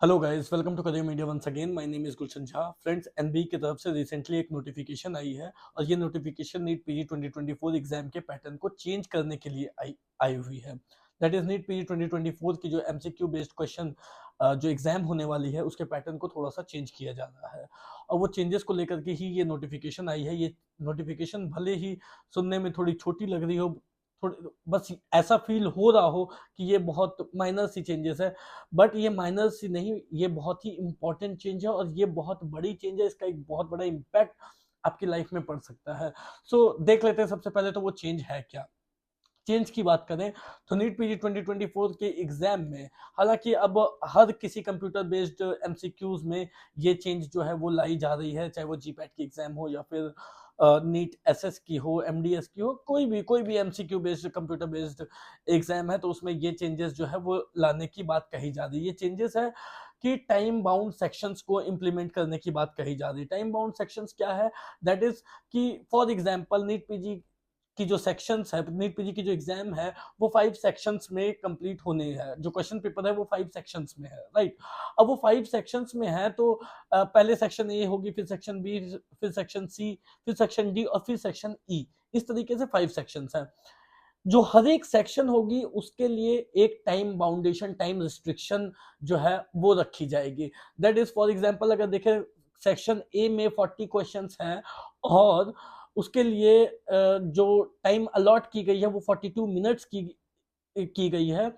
Hello guys, welcome to career media once again. My name is Gulshan Jha. Friends, NBA की तरफ से recently एक notification आई है और ये नोटिफिकेशन नीट पीजी 2024 एग्जाम के पैटर्न को चेंज करने के लिए आई हुई है। दैट इज नीट पीजी 2024 की जो एमसीक्यू बेस्ड क्वेश्चन जो एग्जाम होने वाली है उसके पैटर्न को थोड़ा सा चेंज किया जा रहा है और वो चेंजेस को लेकर के ही ये नोटिफिकेशन आई है। ये नोटिफिकेशन भले ही सुनने में थोड़ी छोटी लग रही हो, थोड़ी बस ऐसा फील हो रहा हो कि ये बहुत माइनर सी चेंजेस है, बट ये माइनर सी नहीं, ये बहुत ही इंपॉर्टेंट चेंज है और ये बहुत बड़ी चेंज है। इसका एक बहुत बड़ा इम्पैक्ट आपकी लाइफ में पड़ सकता है। सो देख लेते हैं सबसे पहले तो वो चेंज है क्या। चेंज की बात करें तो नीट पीजी 2024 के एग्जाम में हालांकि अब हर किसी कंप्यूटर बेस्ड एमसीक्यूज में ये चेंज जो है वो लाई जा रही है, चाहे वो जीपैट की एग्जाम हो या फिर नीट एसएस की हो, एमडीएस की हो, कोई भी MCQ based computer based exam है तो उसमें ये चेंजेस जो है वो लाने की बात कही जा रही है। ये चेंजेस है कि टाइम बाउंड सेक्शंस को इंप्लीमेंट करने की बात कही जा रही है। टाइम बाउंड सेक्शंस क्या है? दैट इज कि फॉर एग्जांपल नीट पीजी की जो सेक्शंस है, नीट पीजी की जो एग्जाम है वो 5 सेक्शंस में कंप्लीट होने हैं। जो क्वेश्चन पेपर है वो 5 सेक्शंस में है, राइट। अब वो 5 सेक्शंस में है तो पहले सेक्शन ए होगी, फिर सेक्शन बी, फिर सेक्शन सी, फिर सेक्शन डी और फिर सेक्शन ई। इस तरीके से 5 सेक्शंस हैं। जो हर एक सेक्शन होगी उसके लिए एक टाइम बाउंडेशन, टाइम रिस्ट्रिक्शन जो है वो रखी जाएगी। दैट इज फॉर एग्जांपल अगर देखें सेक्शन ए में 40 क्वेश्चंस हैं और उसके लिए जो टाइम अलॉट की गई है वो 42 मिनट्स की गई है।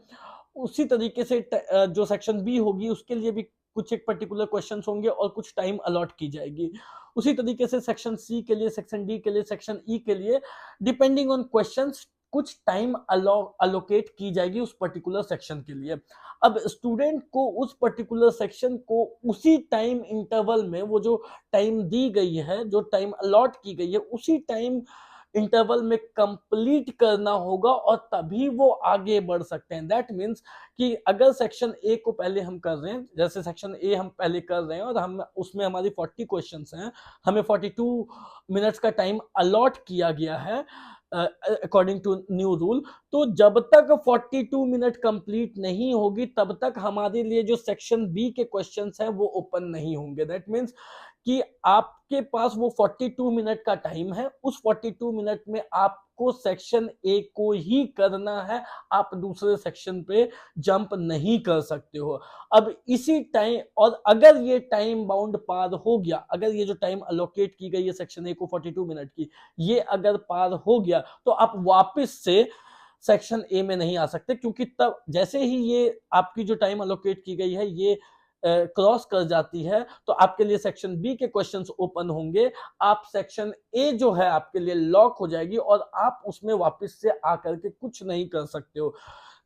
उसी तरीके से जो सेक्शन बी होगी उसके लिए भी कुछ एक पर्टिकुलर क्वेश्चंस होंगे और कुछ टाइम अलॉट की जाएगी। उसी तरीके से सेक्शन सी के लिए, सेक्शन डी के लिए, सेक्शन ई के लिए डिपेंडिंग ऑन क्वेश्चंस कुछ टाइम अलोकेट की जाएगी उस पर्टिकुलर सेक्शन के लिए। अब स्टूडेंट को उस पर्टिकुलर सेक्शन को उसी टाइम इंटरवल में, वो जो टाइम दी गई है, जो टाइम अलॉट की गई है, उसी टाइम इंटरवल में कंप्लीट करना होगा और तभी वो आगे बढ़ सकते हैं। दैट मीन्स कि अगर सेक्शन ए को पहले हम कर रहे हैं, जैसे सेक्शन ए हम पहले कर रहे हैं और हम उसमें हमारी 40 क्वेश्चंस हैं, हमें 42 मिनट्स का टाइम अलॉट किया गया है अकॉर्डिंग टू न्यू रूल। तो जब तक 42 मिनट कंप्लीट नहीं होगी तब तक हमारे लिए जो सेक्शन बी के क्वेश्चंस हैं वो ओपन नहीं होंगे। दैट मीन्स कि आपके पास वो 42 मिनट का टाइम है, उस 42 मिनट में आपको सेक्शन ए को ही करना है, आप दूसरे सेक्शन पे जंप नहीं कर सकते हो। अब इसी टाइम, और अगर ये टाइम बाउंड पार हो गया, अगर ये जो टाइम अलोकेट की गई है सेक्शन ए को 42 मिनट की, ये अगर पार हो गया तो आप वापस से सेक्शन ए में नहीं आ सकते, क्योंकि तब जैसे ही ये आपकी जो टाइम अलोकेट की गई है ये क्रॉस कर जाती है तो आपके लिए सेक्शन बी के क्वेश्चंस ओपन होंगे। आप सेक्शन ए जो है आपके लिए लॉक हो जाएगी और आप उसमें वापस से आकर के कुछ नहीं कर सकते हो।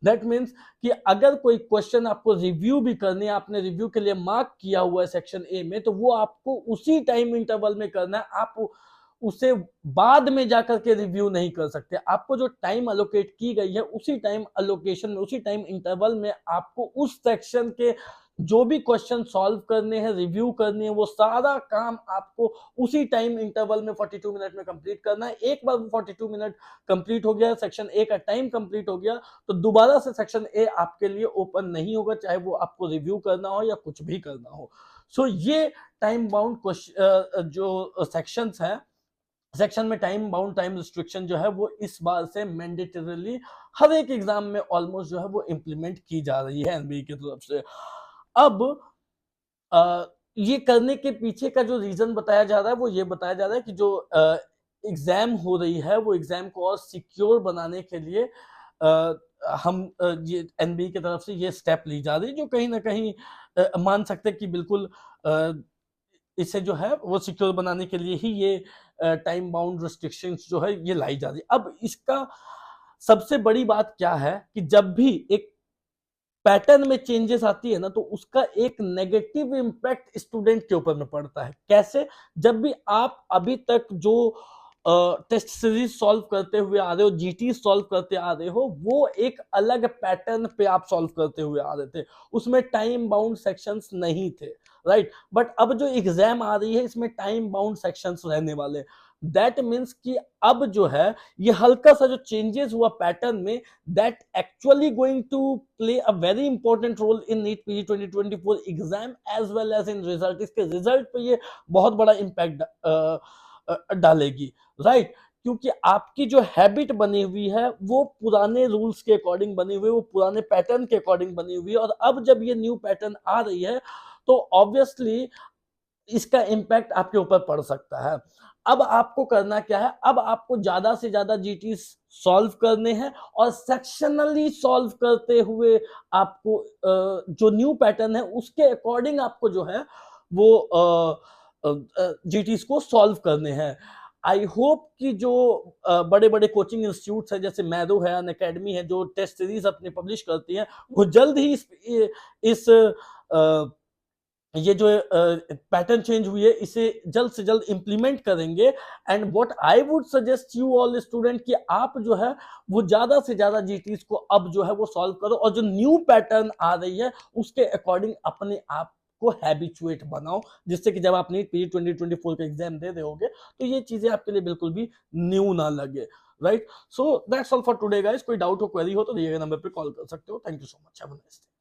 दैट मीन्स कि अगर कोई क्वेश्चन आपको रिव्यू भी करनी है, आपने रिव्यू के लिए मार्क किया हुआ है सेक्शन ए में, तो वो आपको उसी टाइम इंटरवल में करना है। आप उसे बाद में जाकर के रिव्यू नहीं कर सकते। आपको जो टाइम अलोकेट की गई है उसी टाइम अलोकेशन में, उसी टाइम इंटरवल में आपको उस सेक्शन के जो भी क्वेश्चन सॉल्व करने हैं, रिव्यू करनी है, वो सारा काम आपको उसी टाइम इंटरवल में 42 मिनट में कंप्लीट करना है। एक बार 42 मिनट कंप्लीट हो गया, सेक्शन ए का टाइम कंप्लीट हो गया, तो दोबारा से सेक्शन ए आपके लिए ओपन नहीं होगा, चाहे वो आपको रिव्यू करना हो या कुछ भी करना हो। सो ये टाइम बाउंड जो सेक्शंस है, सेक्शन में टाइम बाउंड, टाइम रिस्ट्रिक्शन जो है वो इस बार से मैंडेटरीली हर एक एग्जाम में ऑलमोस्ट जो है वो इंप्लीमेंट की जा रही है एनबीए की तरफ से। अब ये करने के पीछे का जो रीजन बताया जा रहा है वो ये बताया जा रहा है कि जो एग्जाम हो रही है वो एग्जाम को और सिक्योर बनाने के लिए हम ये एनबीए की तरफ से ये स्टेप ली जा रही है, जो कहीं ना कहीं मान सकते हैं कि बिल्कुल इसे जो है वो सिक्योर बनाने के लिए ही ये टाइम बाउंड रिस्ट्रिक्शंस जो है ये लाई जा रही है। अब इसका सबसे बड़ी बात क्या है कि जब भी एक पैटर्न में चेंजेस आती है ना तो उसका एक नेगेटिव इंपैक्ट स्टूडेंट के ऊपर में पड़ता है। कैसे? जब भी आप अभी तक जो टेस्ट सीरीज सॉल्व करते हुए आ रहे हो, जीटी सॉल्व करते आ रहे हो, वो एक अलग पैटर्न पे आप सॉल्व करते हुए आ रहे थे, उसमें टाइम बाउंड सेक्शंस नहीं थे, राइट। बट अब जो एग्जाम आ रही है इसमें टाइम बाउंड सेक्शंस रहने वाले। दैट मीन्स कि अब जो है ये हल्का सा जो चेंजेस हुआ पैटर्न में, that actually going to play a very important role in NEET PG 2024 exam as well as in result. इसके रिजल्ट पे ये बहुत बड़ा इंपैक्ट डालेगी, राइट? क्योंकि आपकी जो हैबिट बनी हुई है वो पुराने रूल्स के अकॉर्डिंग बनी हुई है, वो पुराने पैटर्न के अकॉर्डिंग बनी हुई है, और अब जब ये न्यू पैटर्न आ रही है तो ऑब्वियसली इसका इंपैक्ट आपके ऊपर पड़ सकता है। अब आपको करना क्या है, अब आपको ज्यादा से ज्यादा जीटी सॉल्व करने हैं, और सेक्शनली सॉल्व करते हुए आपको जो न्यू पैटर्न है उसके अकॉर्डिंग आपको जो है वो जीटीस को सॉल्व करने हैं। आई होप कि जो बड़े बड़े कोचिंग इंस्टीट्यूट्स हैं जैसे मैरो है, अनअकैडमी है, जो टेस्ट सीरीज अपने पब्लिश करती हैं, वो जल्द ही इस ये जो पैटर्न चेंज हुई है इसे जल्द से जल्द इंप्लीमेंट करेंगे। And what I would suggest you all student कि आप जो है वो ज्यादा से ज्यादा जीटीस को अब जो है वो सॉल्व करो, और जो न्यू पैटर्न आ रही है उसके अकॉर्डिंग अपने आप को हैबिचुएट बनाओ, जिससे कि जब आप नीट पीजी 2024 का एग्जाम दे रहे होगे तो ये चीजें आपके लिए बिल्कुल भी न्यू ना लगे, right? So that's all for today guys. कोई डाउट हो, क्वेरी हो तो दिए गए नंबर पे कॉल कर सकते हो। Thank you so much, have a nice day.